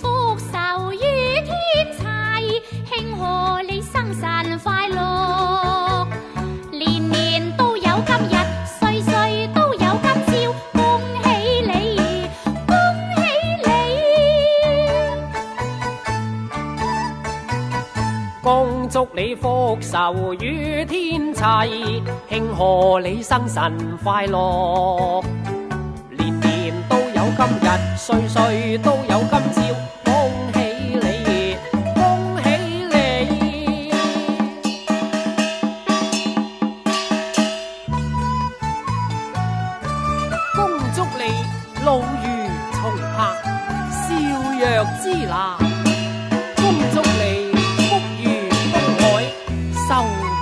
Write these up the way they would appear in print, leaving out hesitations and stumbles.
福壽與天齊，慶賀你生辰快樂，年年都有今日，歲歲都有今朝，恭喜你，恭喜你！恭祝你福壽與天齊，慶賀你生辰快樂，年年都有今日，歲歲都有今朝，恭喜你，恭喜你！恭祝你老如松柏，笑若之南，恭祝你福如東海，壽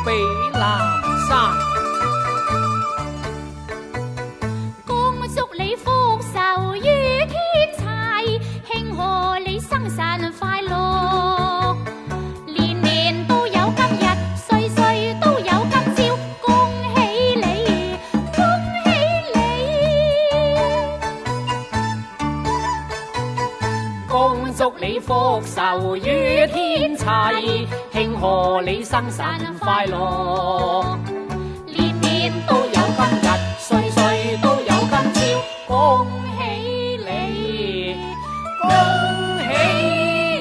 比南山。恭祝你福壽與天齊，慶賀你生辰快樂，年年都有今日，歲歲都有今朝，恭喜你，恭喜你！恭祝你福壽與天齊，慶賀你生辰快樂，年年都有今日，歲歲都有今朝，恭喜你，恭喜你！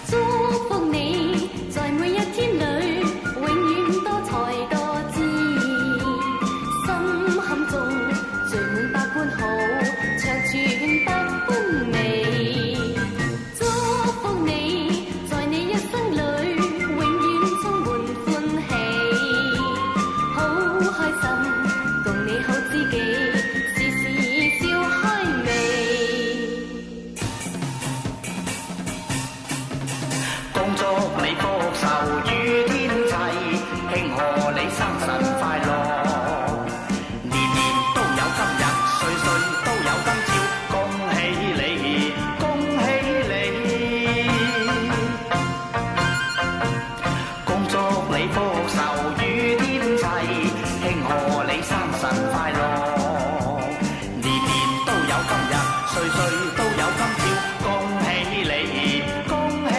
祝福你在每一天裏，永遠多才多姿，心坎中聚滿百般好，長存百般美。祝福你在你一生裏，永遠充滿歡喜，好開心，共你好知己，時時笑開眉。恭祝你福壽與天齊，慶賀你生辰快樂，年年都有今日，歲歲都有今朝，恭喜你，恭喜你！恭祝你福壽與天齊，慶賀你生辰快樂，年年都有今日，歲歲都有今朝，恭喜你，恭喜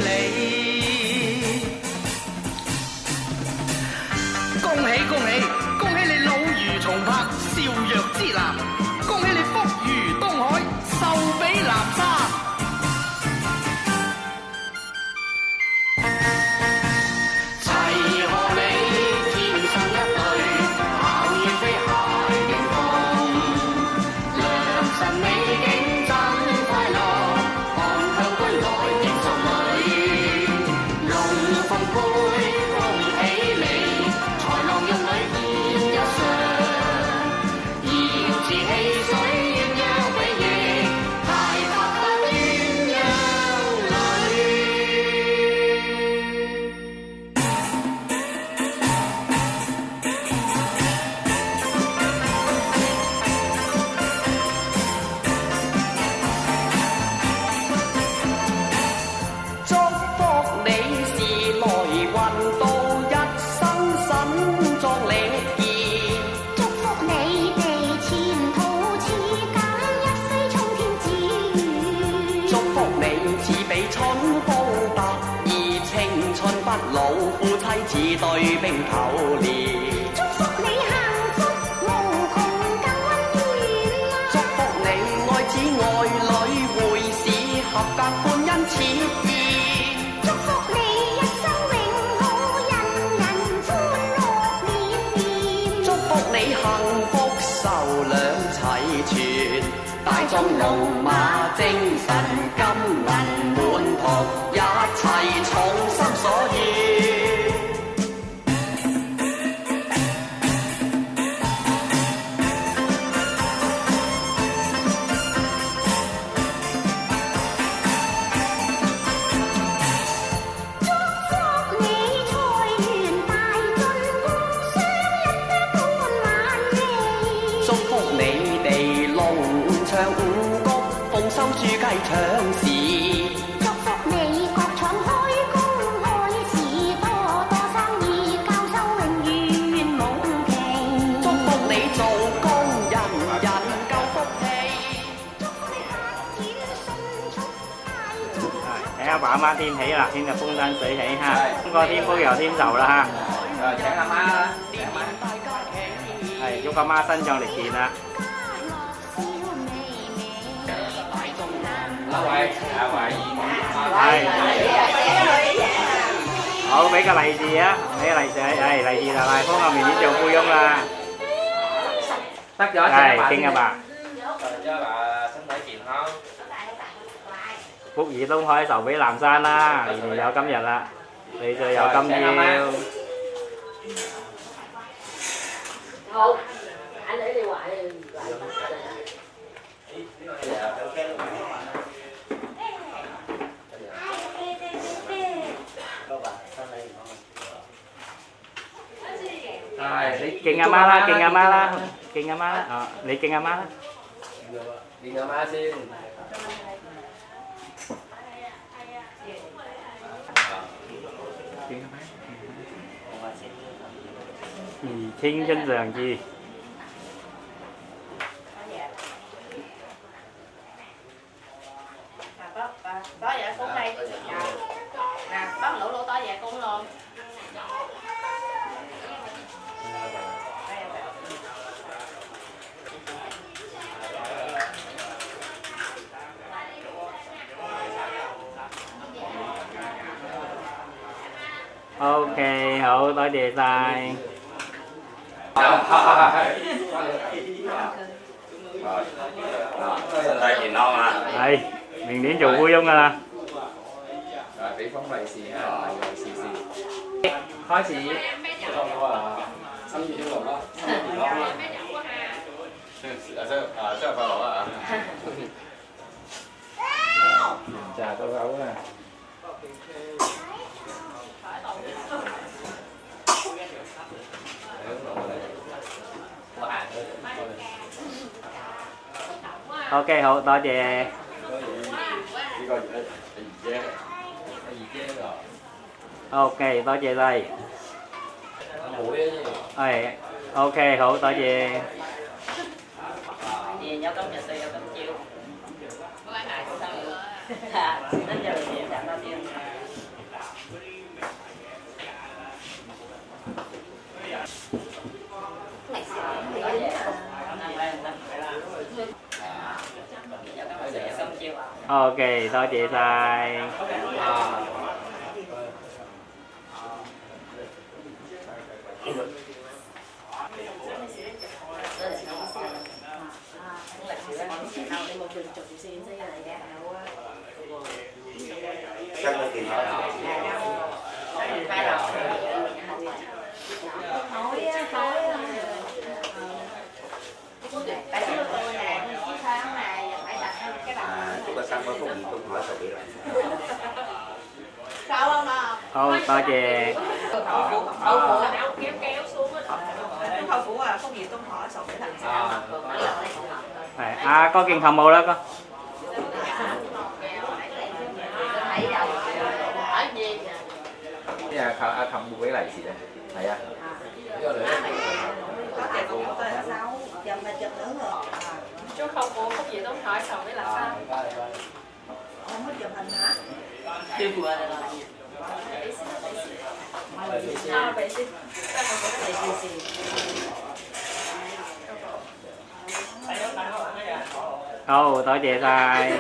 你！恭喜恭喜恭喜你老如松柏，笑若之南，恭喜你福如東海，壽比南山。齊賀你天生一對，巧於飛諧迎風，良辰美景真快樂，安享歸來迎淑女，龍鳳配恭喜你，才郎玉女見一雙，瑤池戲水鴛鴦比翼，太白髮鴛鴦女。祝福你時來運到一生身壯力健，祝福你哋前途似錦，一飛衝天志。祝福你似比春風白，而青春不老，夫妻似對冰頭蓮。祝福你幸福無窮更溫暖，祝福你愛子愛女會使合格歡欣切意。祝福你一生永好，人人歡樂綿綿。祝福你幸福壽兩齊全，大壯龍馬精神金銀滿堂，一切從心所願。祝福你財源大進，工商一般萬利。祝福你哋龍翔五谷豬雞腸事。祝福你各廠開工開市，多多生意，交收永遠冇停。祝福你做工人人夠福氣。祝福你發展迅速快速。睇阿爸阿媽添起啦，聽日風生水起哈，咁個添福又添壽啦哈。請阿媽啦，係祝阿媽身壯力健啦。係，好俾個利是啊！俾個利是，係利是就係封後面呢做富翁啦。得咗，係敬阿爸。祝阿爸身體健康，福爾東海壽比南山啦，年年有今日啦，你就有今朝。好，眼仔你話你係你敬阿媽啦，敬阿媽啦，敬阿媽啦，哦，你敬阿媽啦。敬阿媽先。宜青春常駐。多嘢工đây nè, bác lũ lũ to về cung luôn. Ok, hậu多謝晒。身體健康啊！係，明年做富翁㗎啦。俾封利是啊，利是先。開始。生意興隆啦，身體健康啦。生日快樂啦啊！trà tô gấu nè. Ok, hậu to謝。Ok, to謝đây. Ok, hậu to謝. Gì nhau công nhật từ nhau công chiều. Có ai hại sao nữa. Đến giờ thì chẳng bao nhiêu. Ok, to謝晒. Thôi, to謝. Khâu phủ à, không gì tôi hỏi xong để thành À, có kiên thầm màu đó con. Cái à thầm một cái này gì đây? Này à. có tiền cũng có tên sao dầm là chụp nữa rồi. Chú không mua không gì tôi hỏi xong mới là sao. Không có chụp hình hả? Chưa vừa là gì? À, vậy xin. Ta không có cái gì. Thôi, to謝晒.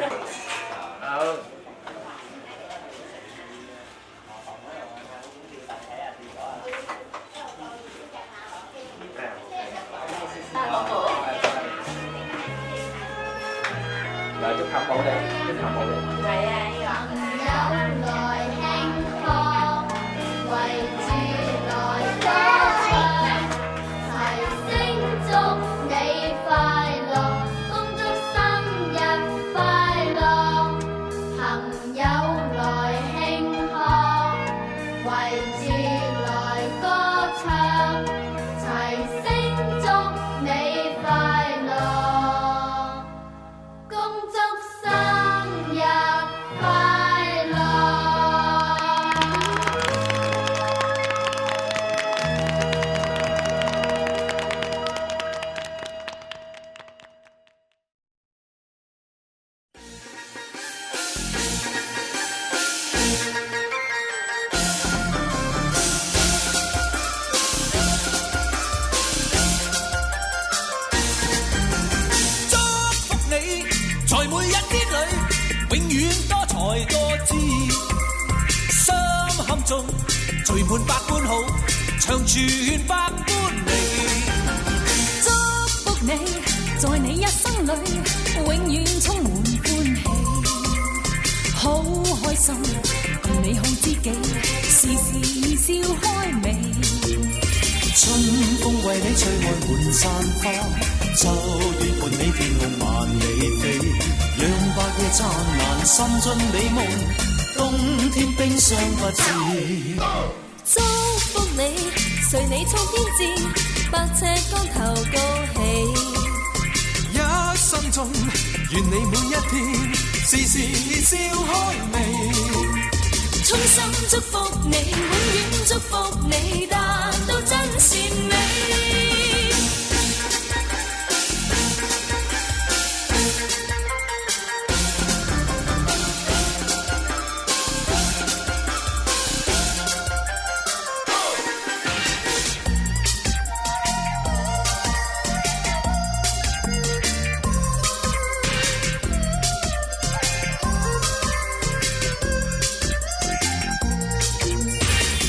Rồi chúc thầm mẫu đi, chúc thầm mẫu đi. Hãy subscribe cho kênh Ghiền Mì Gõ để không bỏ lỡ 天裏，永遠多才多姿。心坎中聚滿百般好，長存百般美。祝福你，在你一生裏，永遠充滿歡喜。好開心，共你好知己，時時笑開眉。春風為你吹開滿山花，秋月伴你天空萬里飛，讓白夜燦爛，心盡美夢，冬天冰霜不至。祝福你，隨你衝天志，百尺竿頭高起。一生中，願你每一天，時時笑開眉。衷心祝福你，永遠祝福你，達到真善美。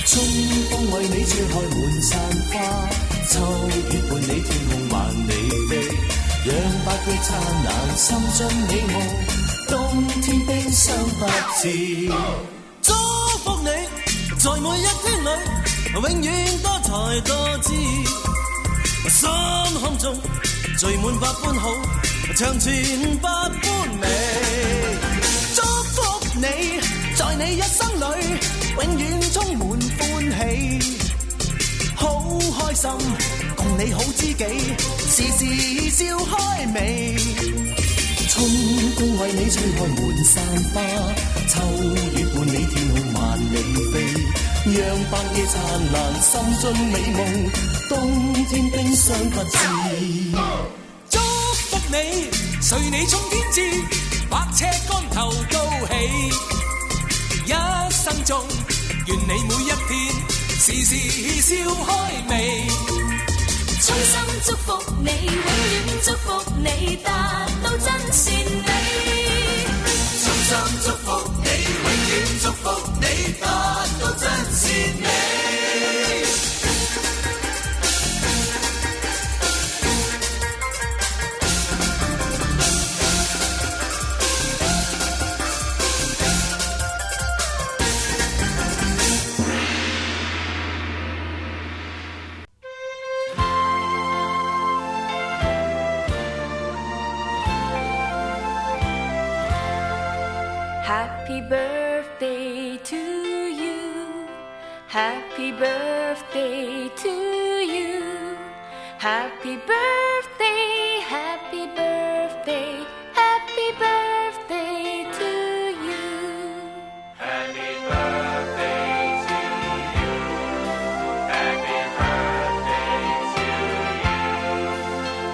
春風為你吹開滿山花，秋月伴你天空萬里飛，讓百月燦爛，心盡美夢，冬天冰霜不至。祝福你，在每一天裏，永遠多才多姿。心坎中聚滿百般好，長存百般美。祝福你，在你一生裏，永遠充滿歡喜，好開心，共你好知己，時時笑開眉。春風為你吹開滿山花，秋月伴你天空萬里飛，讓白夜燦爛，心盡美夢，冬天冰霜不至。祝福你，隨你衝天志，百尺竿頭高起。一生中，願你每一天，時時笑開眉。衷心祝福你，永遠祝福你，達到真善美。衷心祝福你，永遠祝福你，達到真善美。Happy birthday to you. Happy birthday to you. Happy birthday, happy birthday, happy birthday to you. Happy birthday to you. Happy birthday to you.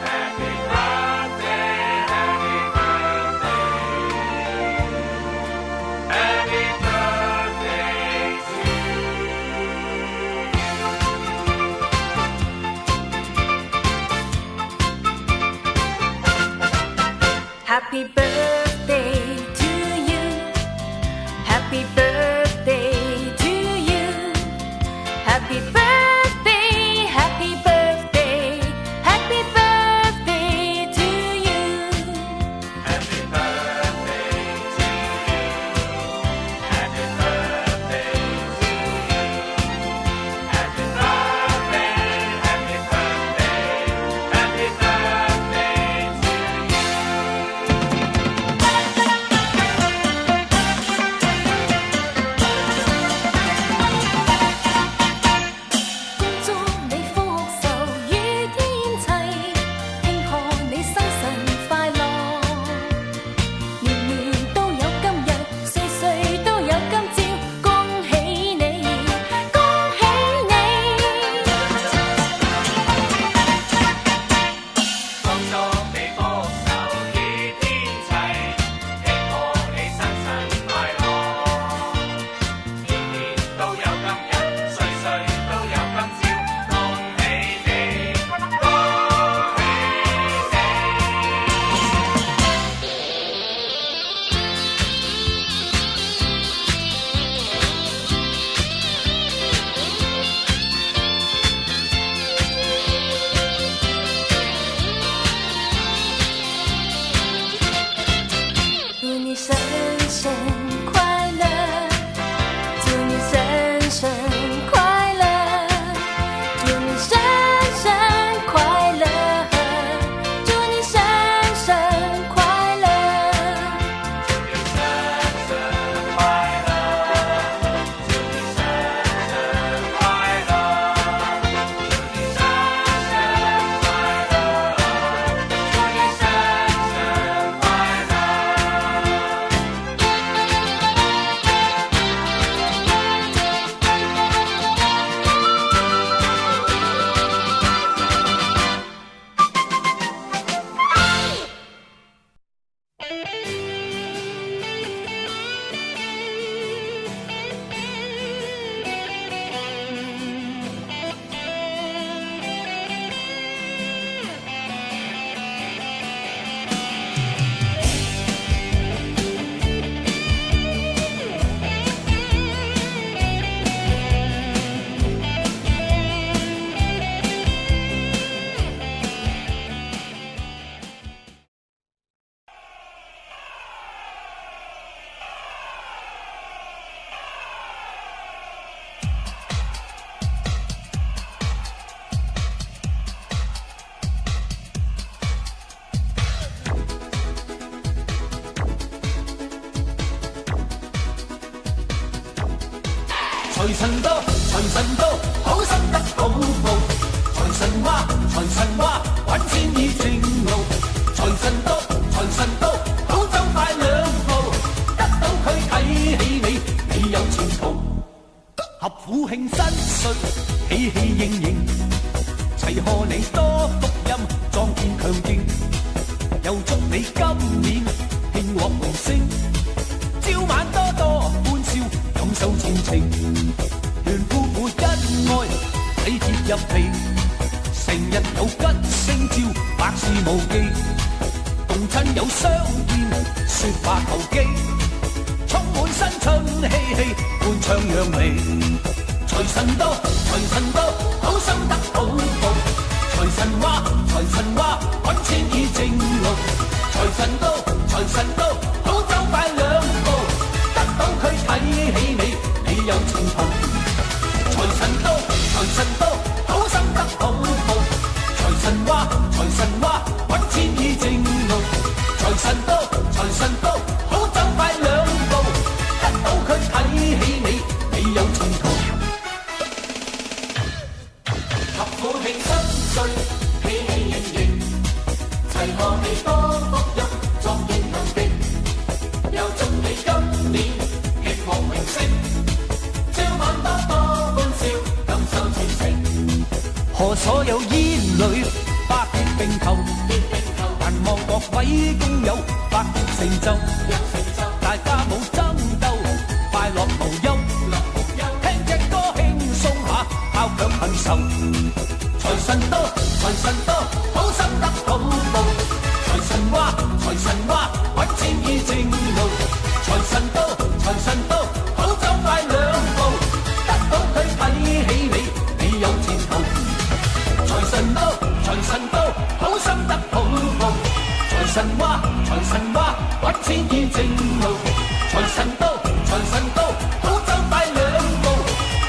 Happy birthday, happy birthday. Happy birthday to Happy birthday to you. Happy birthday to you. Happy birthday, happy birthday, happy birthday to you. Happy birthday to you. Happy birthday to you. Happy birthday, happy birthday, happy birthday to you. 你生生快乐，祝你生生快乐，祝你生生快乐，祝你生生快乐，祝你生生快乐，祝你生生快乐，祝你生生快乐，祝你生生快財神到，財神到，好心得好報。財神話，財神話，揾錢已正路。財神到，財神到，好走快兩步，得到佢睇起你，你有前途。合府慶新歲，喜氣盈盈，齊賀你多福音，壯健強勁。又祝你今年慶獲榮升，朝晚多多歡笑，感受前程。願夫婦恩愛，體貼入皮，成日有吉星照，百事無忌。共親友相見，説話投機，充滿新春氣氣，歡唱揚眉。財神到，財神到，好心得好報。財神話，財神話，揾錢已正路。財神到，財神到，好走快兩步，得到佢睇起你，你有前途。財神到，財神到，好心得好報。財神話，財神話，揾錢已正路。財神到，財神到，好走快兩步，得到佢睇起你，你有前途。合府慶新歲，喜氣盈盈，齊賀你多福音，壯健強勁。又祝你今年極獲榮升，朝晚多多歡笑，感受前程。賀所有煙女百業並頭，但望各位工友百業成就，大家冇爭鬥，快樂無憂。聽隻歌輕鬆下，拋卻恨愁。財神到，財神到，好心得好報。財神話，財神話，揾錢已正路。財神到，財神到，好走快兩步，得到佢睇起你，你有前途。財神到，財神到，好心得好報。財神話，財神話，揾錢已正路。財神到，財神到，好走快兩步，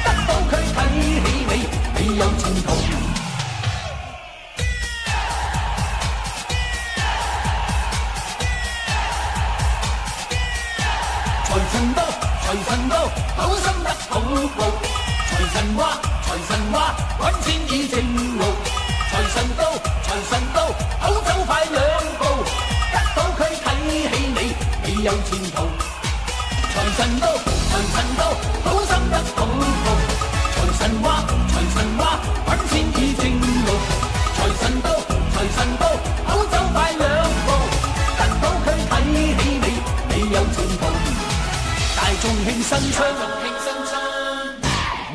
得到佢睇起你，你有前途。財神到，財神到，好心得好報。財神話，財神話，揾錢已正路。財神到，財神到，好走快兩步，得到佢睇起你，你有前途。財神到，財神到，好心得好報。財神話，財神話，揾錢已正路。財神到，財神到，好走快兩步，得到佢睇起你，你有前途。大眾慶新春，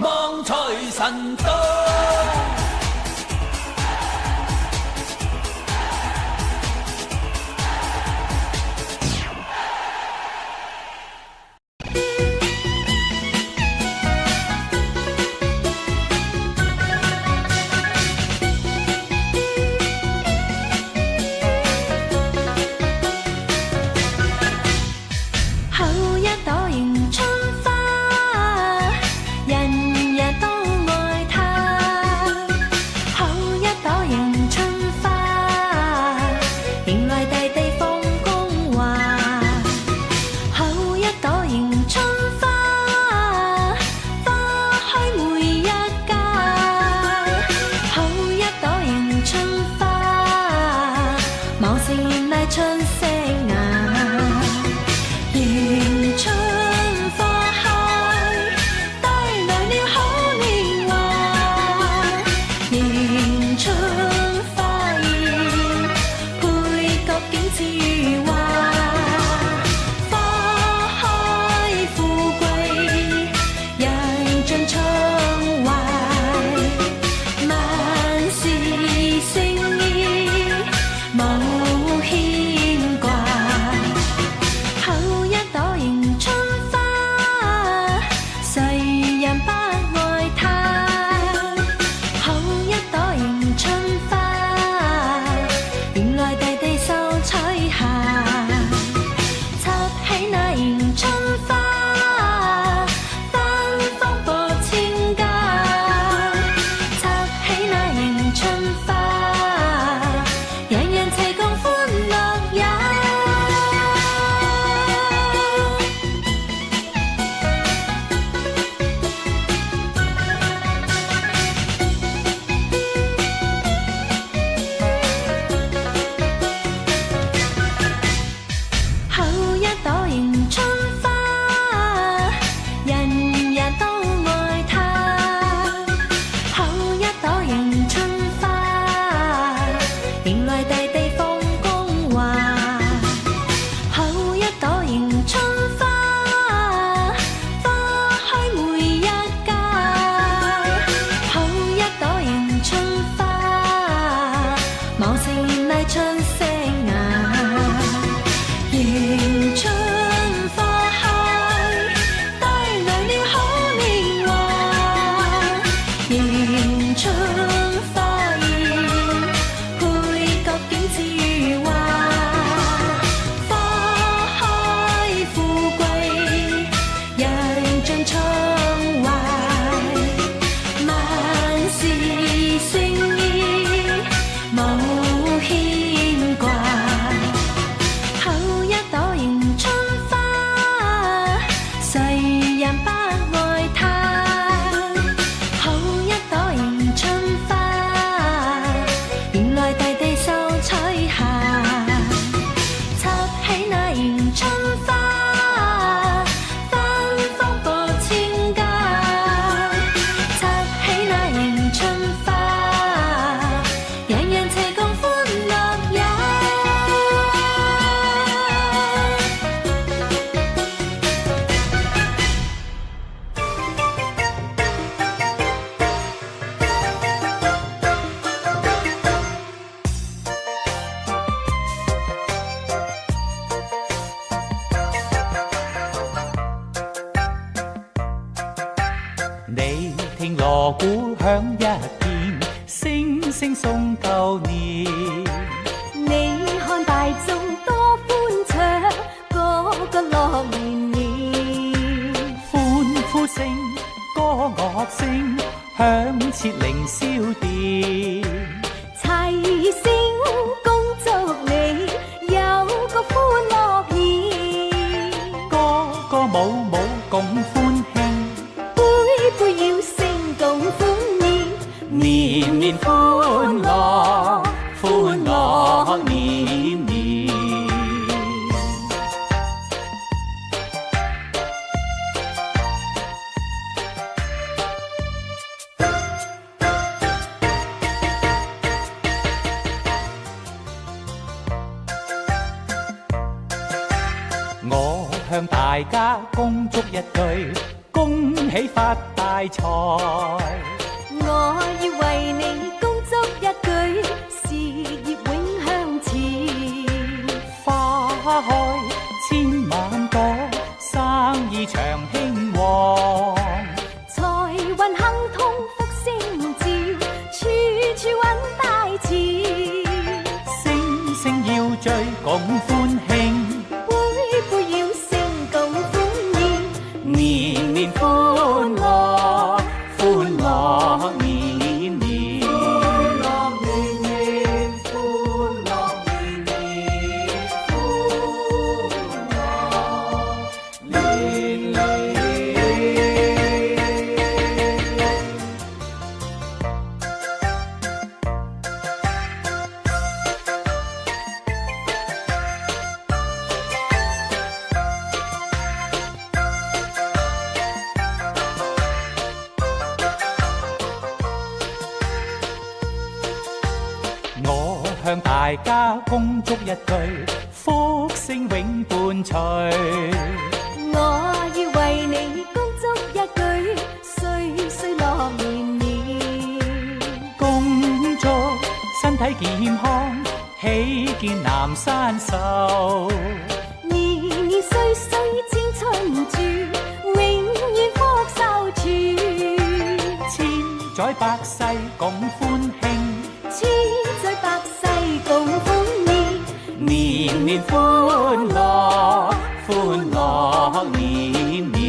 望財神到。春花開，帶來了好年華。迎春花現，配角景致如畫。花開富貴，人盡暢懷。萬事勝意，無牽掛。後一朵迎春花，誰人不愛它？後一朵迎春花，原來大地受彩霞。插起那迎春花，芬芳過千家。插起那迎春花，人人齊共歡樂也。你聽鑼鼓響一片，聲聲送舊年。你看大眾多歡暢，個個樂綿綿。歡呼聲、歌樂聲，響徹凌霄殿。齊聲恭祝你有個歡樂年，歌歌舞舞共歡慶，杯杯要聲共歡宴。年年歡樂，歡樂年年。我向大家恭祝一句，恭喜發大財。我要為你恭祝一句，事業永向前。花開千萬朵，生意長興旺。財運亨通福星照，處處揾大錢。聲聲要追共歡慶，杯杯要聲共歡宴。年年歡樂，歡樂年年。我向大家恭祝一句，福星永伴隨。我要為你恭祝一句，歲歲樂綿綿。恭祝身體健康，喜見南山壽。年年歲歲青春住，永遠福壽住。千載百世共歡慶，千載百世共歡宴。年年歡樂，歡樂年年。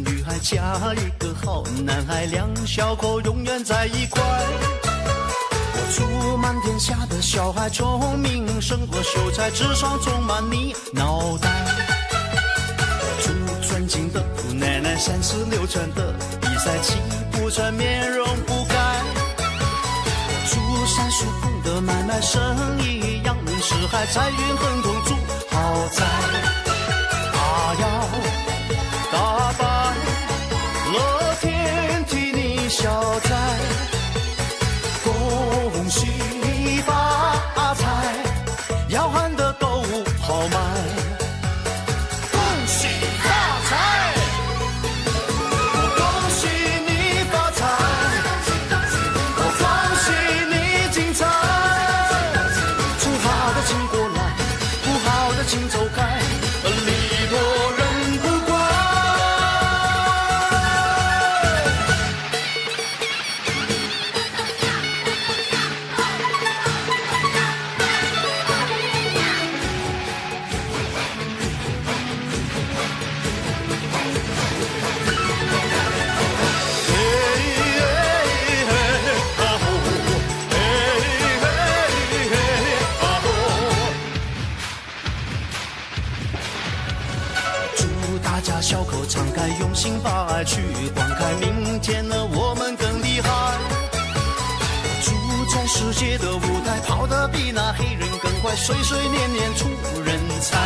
女孩嫁一个好男孩，两小口永远在一块。我祝满天下的小孩聪明胜过秀才，智商充满你脑袋。祝尊敬的姑奶奶36圈的比赛气不喘，面容不改。祝三叔公的买卖生意扬名四海，财运亨通住豪宅。他要打败乐天替你消灾，恭喜发财，要喊得够豪迈。恭喜发财，我恭喜你发财，我恭喜你精彩。祝好的请过来，不好的请走开，礼多人不怪。祝大家小口敞开，用心把爱去灌开，明天呢我们更厉害。祝在世界的舞台跑得比那黑人更快，岁岁年年出人才。